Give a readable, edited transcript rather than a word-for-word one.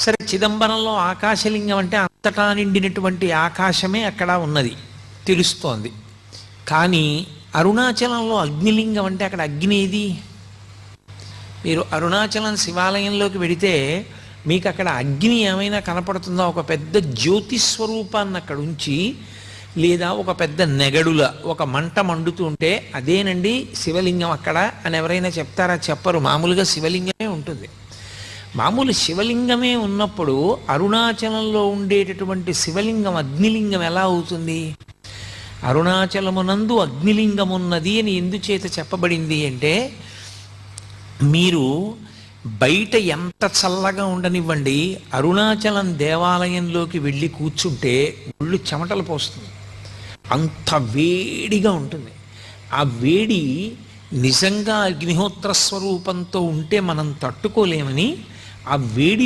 సరే, చిదంబరంలో ఆకాశలింగం అంటే అంతటా నిండినటువంటి ఆకాశమే అక్కడ ఉన్నది తెలుస్తోంది. కానీ అరుణాచలంలో అగ్నిలింగం అంటే అక్కడ అగ్ని ఏది? మీరు అరుణాచలం శివాలయంలోకి వెడితే మీకు అక్కడ అగ్ని ఏమైనా కనపడుతుందా? ఒక పెద్ద జ్యోతి స్వరూపాన్ని అక్కడ ఉంచి, లేదా ఒక పెద్ద నెగడుల ఒక మంట మండుతుంటే అదేనండి శివలింగం అక్కడ అని ఎవరైనా చెప్తారా? చెప్పరు. మామూలుగా శివలింగమే ఉంటుంది. మామూలు శివలింగమే ఉన్నప్పుడు అరుణాచలంలో ఉండేటటువంటి శివలింగం అగ్నిలింగం ఎలా అవుతుంది? అరుణాచలమునందు అగ్నిలింగం ఉన్నది అని ఎందుచేత చెప్పబడింది అంటే, మీరు బయట ఎంత చల్లగా ఉండనివ్వండి, అరుణాచలం దేవాలయంలోకి వెళ్ళి కూర్చుంటే ఒళ్ళు చెమటలు పోస్తుంది, అంత వేడిగా ఉంటుంది. ఆ వేడి నిజంగా అగ్నిహోత్ర స్వరూపంతో ఉంటే మనం తట్టుకోలేమని ఆ వేడి